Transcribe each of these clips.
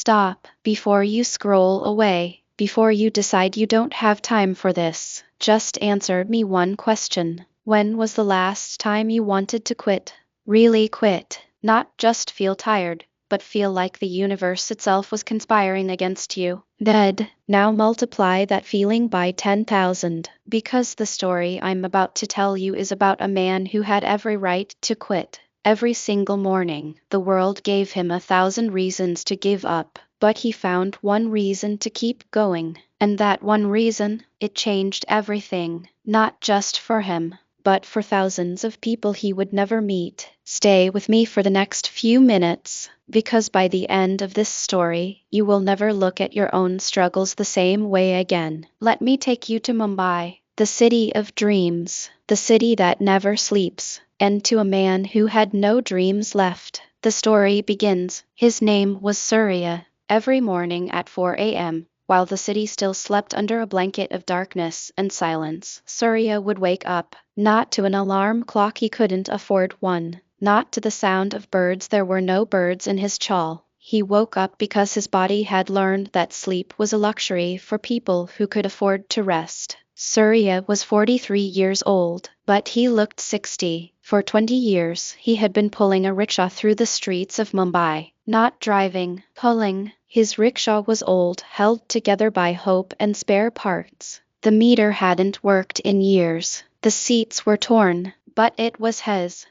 Stop, before you scroll away, before you decide you don't have time for this. Just answer me one question. When was the last time you wanted to quit? Really quit, not just feel tired, but feel like the universe itself was conspiring against you. Dead. Now multiply that feeling by 10,000. Because the story I'm about to tell you is about a man who had every right to quit. Every single morning, the world gave him 1,000 reasons to give up, but he found one reason to keep going. And that one reason, it changed everything, not just for him, but for thousands of people he would never meet. Stay with me for the next few minutes, because by the end of this story, you will never look at your own struggles the same way again. Let me take you to Mumbai, the city of dreams, the city that never sleeps, and to a man who had no dreams left. The story begins. His name was Surya. Every morning at 4 a.m., while the city still slept under a blanket of darkness and silence, Surya would wake up, not to an alarm clock, he couldn't afford one, not to the sound of birds, there were no birds in his chawl. He woke up because his body had learned that sleep was a luxury for people who could afford to rest. Surya was 43 years old, but he looked 60. For 20 years, he had been pulling a rickshaw through the streets of Mumbai, not driving, pulling. His rickshaw was old, held together by hope and spare parts. The meter hadn't worked in years. The seats were torn, but it was his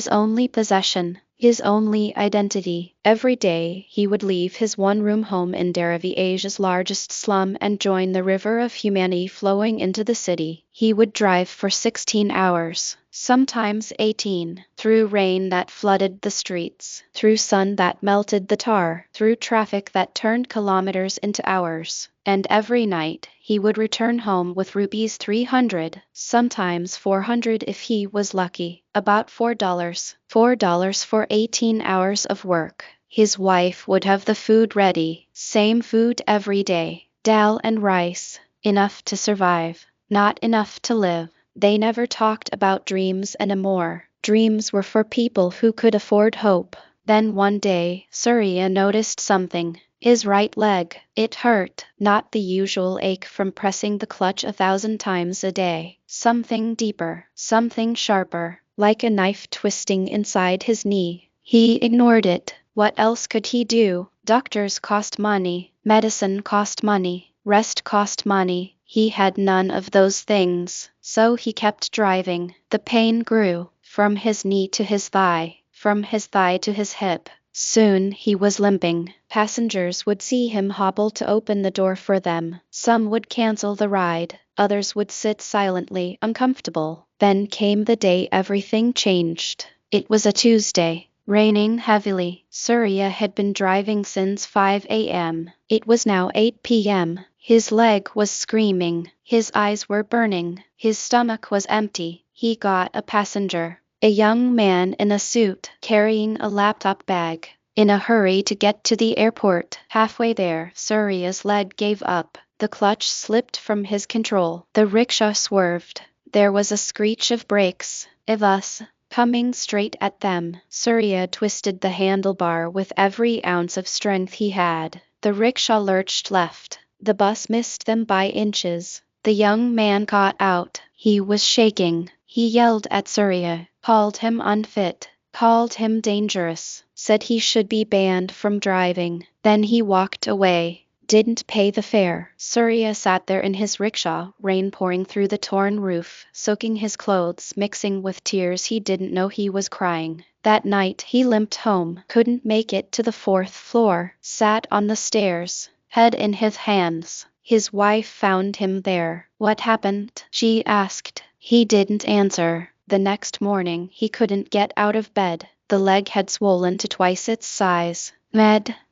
only possession, his only identity. Every day, he would leave his one-room home in Dharavi, Asia's largest slum, and join the river of humanity flowing into the city. He would drive for 16 hours, sometimes 18, through rain that flooded the streets, through sun that melted the tar, through traffic that turned kilometers into hours. And every night, he would return home with rupees 300, sometimes 400 if he was lucky, about $4. $4 for 18 hours of work. His wife would have the food ready, same food every day, dal and rice, enough to survive, not enough to live. They never talked about dreams anymore. Dreams were for people who could afford hope. Then one day, Surya noticed something. His right leg. It hurt, not the usual ache from pressing the clutch 1,000 times a day. Something deeper, something sharper, like a knife twisting inside his knee. He ignored it. What else could he do? Doctors cost money, medicine cost money, rest cost money. He had none of those things, so he kept driving. The pain grew, from his knee to his thigh, from his thigh to his hip. Soon he was limping. Passengers would see him hobble to open the door for them. Some would cancel the ride, others would sit silently, uncomfortable. Then came the day everything changed. It was a Tuesday, raining heavily. Surya had been driving since 5 a.m. It was now 8 p.m. His leg was screaming, his eyes were burning, his stomach was empty. He got a passenger. A young man in a suit, carrying a laptop bag, in a hurry to get to the airport. Halfway there, Surya's leg gave up. The clutch slipped from his control. The rickshaw swerved. There was a screech of brakes. A bus, coming straight at them. Surya twisted the handlebar with every ounce of strength he had. The rickshaw lurched left. The bus missed them by inches. The young man got out. He was shaking. He yelled at Surya, called him unfit, called him dangerous, said he should be banned from driving. Then he walked away, didn't pay the fare. Surya sat there in his rickshaw, rain pouring through the torn roof, soaking his clothes, mixing with tears. He didn't know he was crying. That night he limped home, couldn't make it to the 4th floor, sat on the stairs, head in his hands. His wife found him there. What happened? She asked. He didn't answer. The next morning, he couldn't get out of bed. The leg had swollen to twice its size.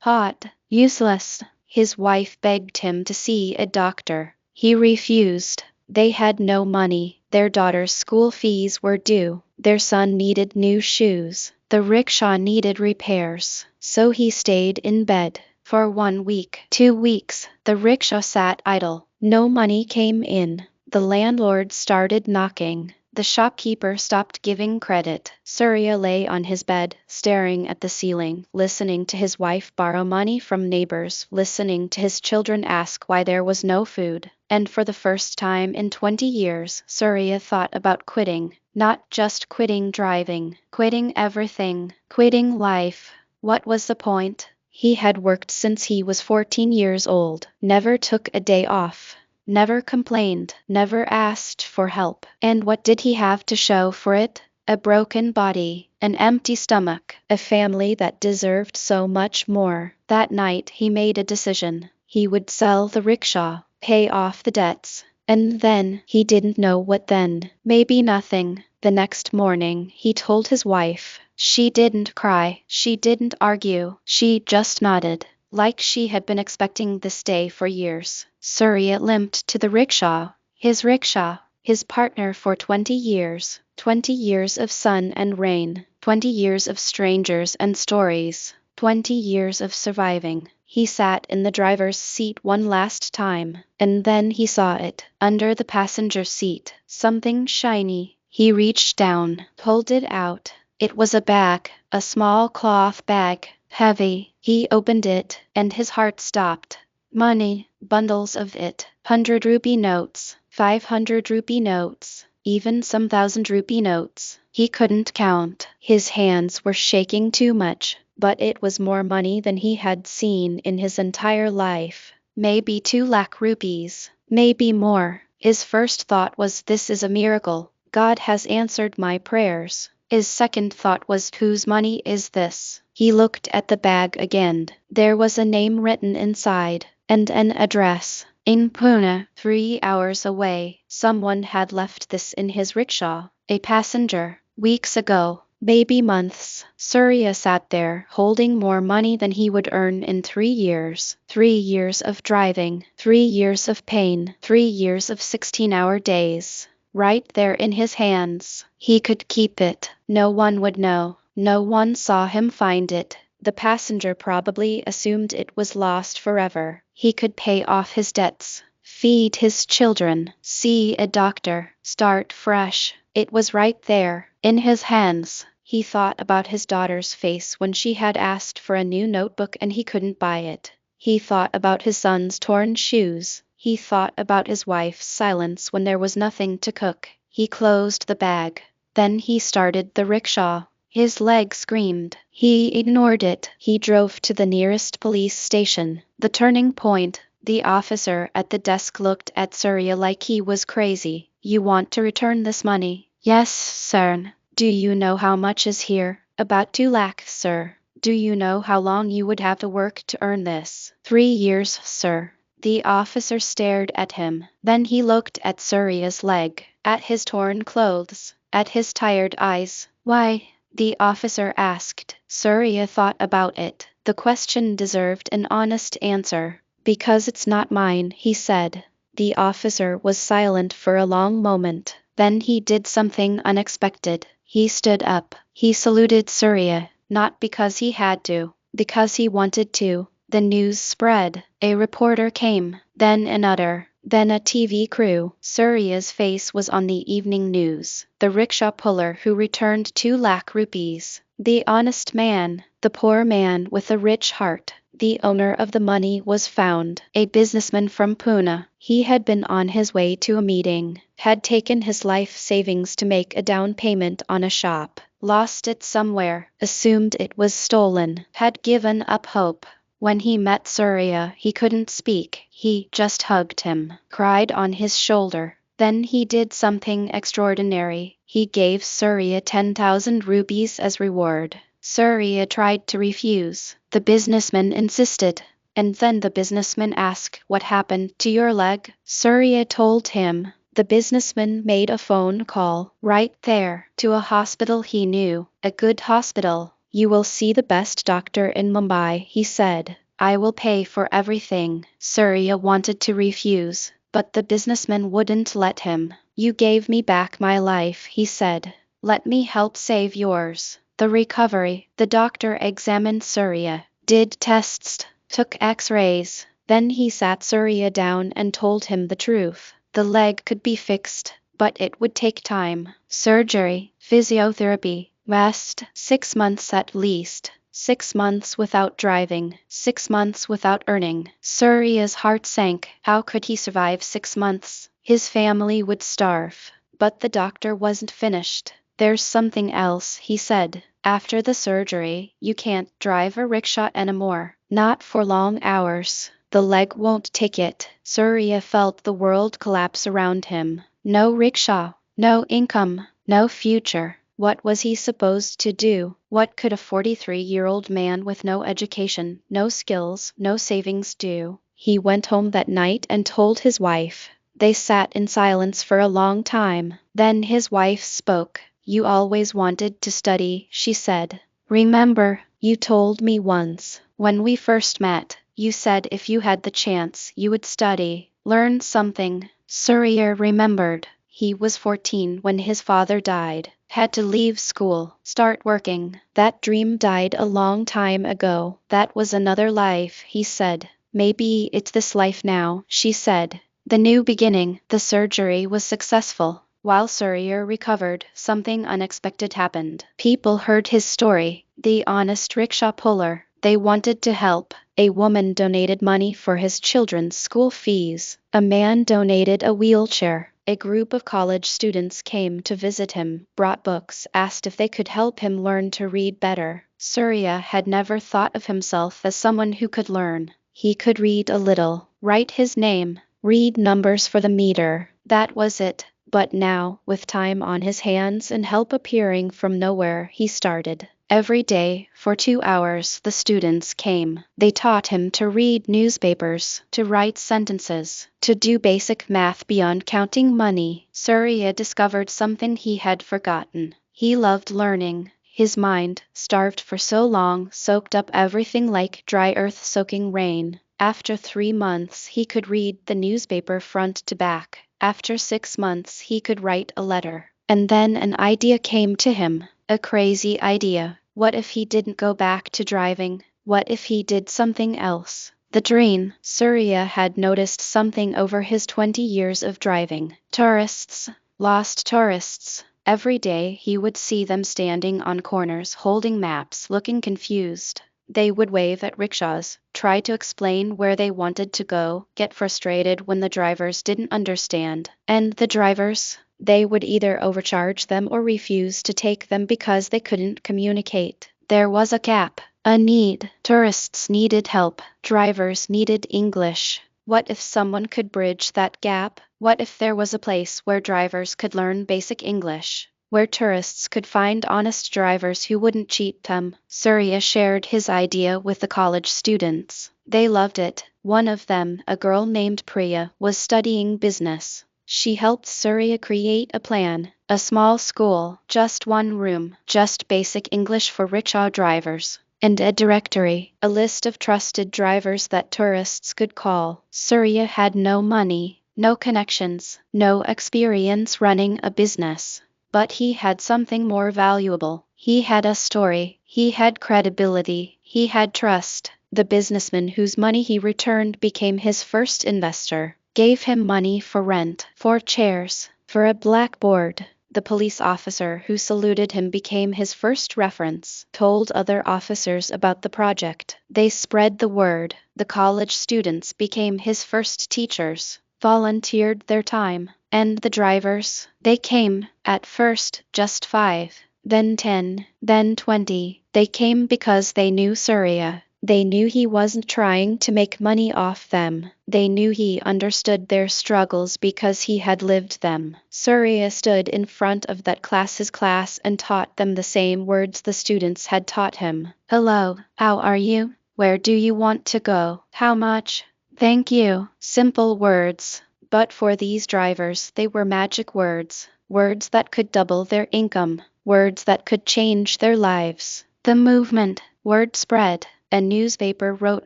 Hot, useless. His wife begged him to see a doctor. He refused. They had no money. Their daughter's school fees were due. Their son needed new shoes. The rickshaw needed repairs. So he stayed in bed. For 1 week, 2 weeks, the rickshaw sat idle. No money came in. The landlord started knocking. The shopkeeper stopped giving credit. Surya lay on his bed, staring at the ceiling, listening to his wife borrow money from neighbors, listening to his children ask why there was no food. And for the first time in 20 years, Surya thought about quitting. Not just quitting driving, quitting everything, quitting life. What was the point? He had worked since he was 14 years old, never took a day off, never complained, never asked for help. And what did he have to show for it? A broken body, an empty stomach, a family that deserved so much more. That night he made a decision. He would sell the rickshaw, pay off the debts. And then, he didn't know what then. Maybe nothing. The next morning, he told his wife. She didn't cry, she didn't argue, she just nodded, like she had been expecting this day for years. Surya limped to the rickshaw, his partner for 20 years. 20 years of sun and rain, 20 years of strangers and stories, 20 years of surviving. He sat in the driver's seat one last time, and then he saw it, under the passenger seat, something shiny. He reached down, pulled it out. It was a bag, a small cloth bag, heavy. He opened it, and his heart stopped. Money, bundles of it, 100-rupee notes, 500-rupee notes, even some 1,000-rupee notes. He couldn't count. His hands were shaking too much. But it was more money than he had seen in his entire life. Maybe 2 lakh rupees, maybe more. His first thought was, this is a miracle. God has answered my prayers. His second thought was, whose money is this? He looked at the bag again. There was a name written inside, and an address. In Pune, 3 hours away. Someone had left this in his rickshaw. A passenger. Weeks ago. Maybe months. Surya sat there, holding more money than he would earn in 3 years. 3 years of driving, 3 years of pain, 3 years of 16-hour days. Right there in his hands. He could keep it. No one would know. No one saw him find it. The passenger probably assumed it was lost forever. He could pay off his debts, feed his children, see a doctor, start fresh. It was right there, in his hands. He thought about his daughter's face when she had asked for a new notebook and he couldn't buy it. He thought about his son's torn shoes. He thought about his wife's silence when there was nothing to cook. He closed the bag. Then he started the rickshaw. His leg screamed. He ignored it. He drove to the nearest police station. The turning point. The officer at the desk looked at Surya like he was crazy. You want to return this money? Yes, sir. Do you know how much is here? About 2 lakh, sir. Do you know how long you would have to work to earn this? 3 years, sir. The officer stared at him. Then he looked at Surya's leg, at his torn clothes, at his tired eyes. Why? The officer asked. Surya thought about it. The question deserved an honest answer. Because it's not mine, he said. The officer was silent for a long moment. Then he did something unexpected. He stood up. He saluted Surya, not because he had to, because he wanted to. The news spread. A reporter came, then another, then a TV crew. Surya's face was on the evening news. The rickshaw puller who returned 2 lakh rupees. The honest man, the poor man with a rich heart. The owner of the money was found, a businessman from Pune. He had been on his way to a meeting, had taken his life savings to make a down payment on a shop, lost it somewhere, assumed it was stolen, had given up hope. When he met Surya, he couldn't speak. He just hugged him, cried on his shoulder. Then he did something extraordinary. He gave Surya 10,000 rupees as reward. Surya tried to refuse. The businessman insisted. And then the businessman asked, what happened to your leg? Surya told him. The businessman made a phone call, right there, to a hospital he knew, a good hospital. You will see the best doctor in Mumbai, he said. I will pay for everything. Surya wanted to refuse, but the businessman wouldn't let him. You gave me back my life, he said. Let me help save yours. The recovery. The doctor examined Surya, did tests, took x-rays. Then he sat Surya down and told him the truth. The leg could be fixed, but it would take time. Surgery, physiotherapy, rest, 6 months at least. 6 months without driving, 6 months without earning. Surya's heart sank. How could he survive 6 months? His family would starve. But the doctor wasn't finished. There's something else, he said. After the surgery, you can't drive a rickshaw anymore. Not for long hours. The leg won't take it. Surya felt the world collapse around him. No rickshaw, no income, no future. What was he supposed to do? What could a 43-year-old man with no education, no skills, no savings do? He went home that night and told his wife. They sat in silence for a long time. Then his wife spoke. You always wanted to study, she said. Remember, you told me once, when we first met, you said if you had the chance, you would study, learn something. Surya remembered. He was 14 when his father died, had to leave school, start working. That dream died a long time ago. That was another life, he said. Maybe it's this life now, she said. The new beginning. The surgery was successful. While Surya recovered, something unexpected happened. People heard his story. The honest rickshaw puller. They wanted to help. A woman donated money for his children's school fees. A man donated a wheelchair. A group of college students came to visit him, brought books, asked if they could help him learn to read better. Surya had never thought of himself as someone who could learn. He could read a little, write his name, read numbers for the meter. That was it. But now, with time on his hands and help appearing from nowhere, he started. Every day, for 2 hours, the students came. They taught him to read newspapers, to write sentences, to do basic math beyond counting money. Surya discovered something he had forgotten. He loved learning. His mind, starved for so long, soaked up everything like dry earth soaking rain. After 3 months, he could read the newspaper front to back. After 6 months, he could write a letter. And then an idea came to him. A crazy idea. What if he didn't go back to driving? What if he did something else? The dream. Surya had noticed something over his 20 years of driving. Tourists. Lost tourists. Every day he would see them standing on corners holding maps, looking confused. They would wave at rickshaws, try to explain where they wanted to go, get frustrated when the drivers didn't understand. And the drivers? They would either overcharge them or refuse to take them because they couldn't communicate. There was a gap, a need. Tourists needed help. Drivers needed English. What if someone could bridge that gap? What if there was a place where drivers could learn basic English? Where tourists could find honest drivers who wouldn't cheat them? Surya shared his idea with the college students. They loved it. One of them, a girl named Priya, was studying business. She helped Surya create a plan. A small school, just one room, just basic English for rickshaw drivers. And a directory, a list of trusted drivers that tourists could call. Surya had no money, no connections, no experience running a business. But he had something more valuable. He had a story. He had credibility. He had trust. The businessman whose money he returned became his first investor. Gave him money for rent, for chairs, for a blackboard. The police officer who saluted him became his first reference, told other officers about the project. They spread the word. The college students became his first teachers, volunteered their time. And the drivers, they came, at first, just 5, then 10, then 20. They came because they knew Surya. They knew he wasn't trying to make money off them. They knew he understood their struggles because he had lived them. Surya stood in front of that class's class and taught them the same words the students had taught him. Hello, how are you? Where do you want to go? How much? Thank you. Simple words. But for these drivers, they were magic words. Words that could double their income. Words that could change their lives. The movement. Word spread. A newspaper wrote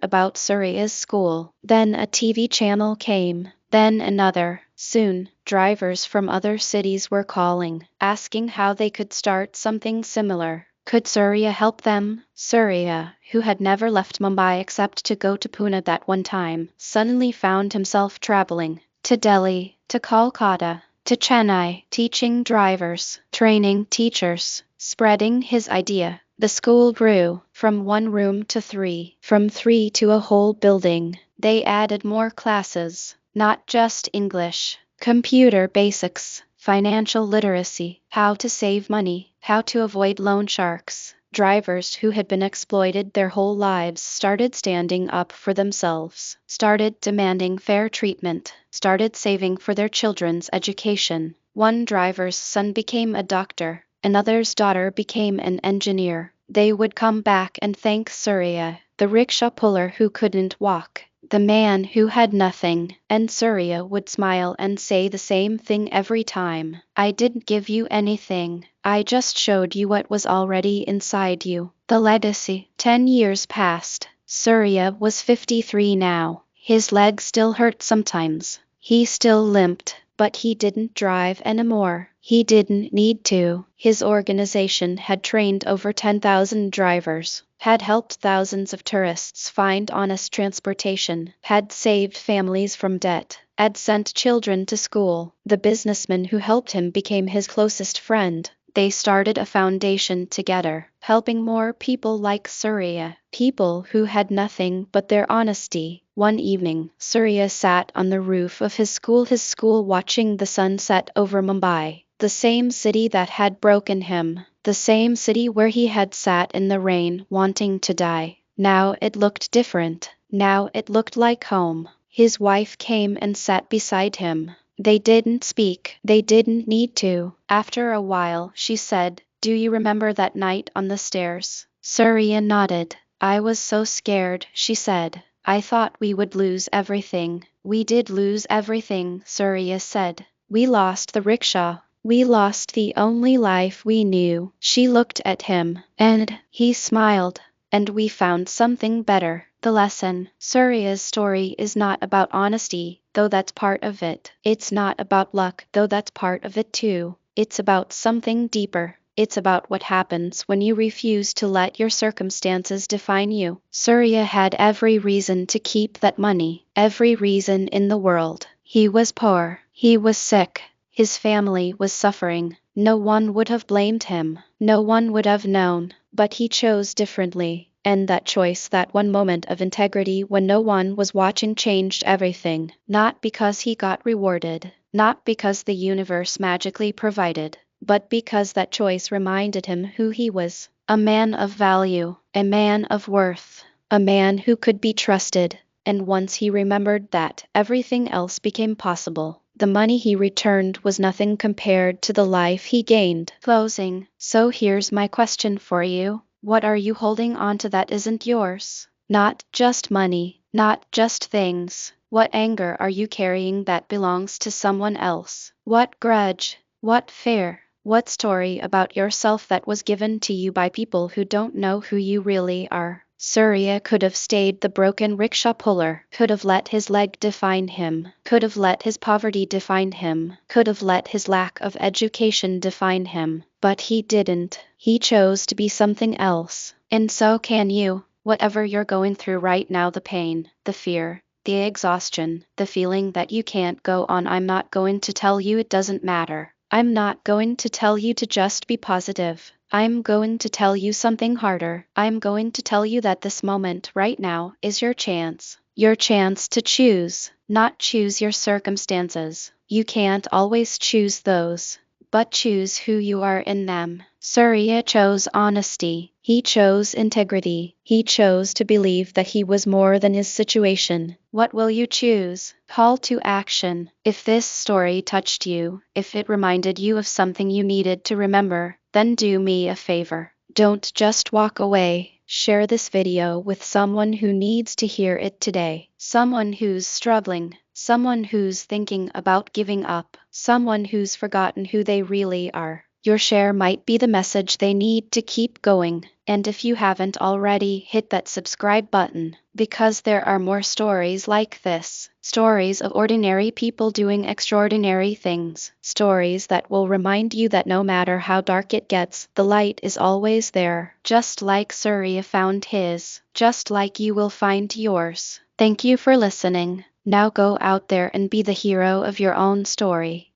about Surya's school. Then a TV channel came. Then another. Soon, drivers from other cities were calling, asking how they could start something similar. Could Surya help them? Surya, who had never left Mumbai except to go to Pune that one time, suddenly found himself traveling to Delhi, to Kolkata, to Chennai, teaching drivers, training teachers, spreading his idea. The school grew from one room to three, from three to a whole building. They added more classes, not just English, computer basics, financial literacy, how to save money, how to avoid loan sharks. Drivers who had been exploited their whole lives started standing up for themselves, started demanding fair treatment, started saving for their children's education. One driver's son became a doctor, another's daughter became an engineer. They would come back and thank Surya, the rickshaw puller who couldn't walk, the man who had nothing, and Surya would smile and say the same thing every time. I didn't give you anything. I just showed you what was already inside you. The legacy. 10 years passed. Surya was 53 now. His leg still hurt sometimes. He still limped, but he didn't drive anymore. He didn't need to. His organization had trained over 10,000 drivers, had helped thousands of tourists find honest transportation, had saved families from debt, had sent children to school. The businessman who helped him became his closest friend. They started a foundation together, helping more people like Surya, people who had nothing but their honesty. One evening, Surya sat on the roof of his school watching the sun set over Mumbai, the same city that had broken him, the same city where he had sat in the rain wanting to die. Now it looked different. Now it looked like home. His wife came and sat beside him. They didn't speak. They didn't need to. After a while, she said, "Do you remember that night on the stairs?" Surya nodded. "I was so scared," she said. "I thought we would lose everything." "We did lose everything," Surya said. "We lost the rickshaw. We lost the only life we knew." She looked at him, and he smiled. "And we found something better." The lesson. Surya's story is not about honesty, though that's part of it. It's not about luck, though that's part of it too. It's about something deeper. It's about what happens when you refuse to let your circumstances define you. Surya had every reason to keep that money, every reason in the world. He was poor. He was sick. His family was suffering. No one would have blamed him. No one would have known. But he chose differently. And that choice, that one moment of integrity when no one was watching, changed everything. Not because he got rewarded, not because the universe magically provided, but because that choice reminded him who he was. A man of value, a man of worth, a man who could be trusted. And once he remembered that, everything else became possible. The money he returned was nothing compared to the life he gained. Closing. So here's my question for you. What are you holding on to that isn't yours? Not just money, not just things. What anger are you carrying that belongs to someone else? What grudge? What fear? What story about yourself that was given to you by people who don't know who you really are? Surya could have stayed the broken rickshaw puller, could have let his leg define him, could have let his poverty define him, could have let his lack of education define him, but he didn't. He chose to be something else. And so can you. Whatever you're going through right now, the pain, the fear, the exhaustion, the feeling that you can't go on, I'm not going to tell you it doesn't matter. I'm not going to tell you to just be positive. I'm going to tell you something harder. I'm going to tell you that this moment right now is your chance. Your chance to choose, not choose your circumstances. You can't always choose those, but choose who you are in them. Surya chose honesty. He chose integrity. He chose to believe that he was more than his situation. What will you choose? Call to action. If this story touched you, if it reminded you of something you needed to remember, then do me a favor. Don't just walk away. Share this video with someone who needs to hear it today. Someone who's struggling. Someone who's thinking about giving up. Someone who's forgotten who they really are. Your share might be the message they need to keep going. And if you haven't already, hit that subscribe button, because there are more stories like this. Stories of ordinary people doing extraordinary things. Stories that will remind you that no matter how dark it gets, the light is always there. Just like Surya found his. Just like you will find yours. Thank you for listening. Now go out there and be the hero of your own story.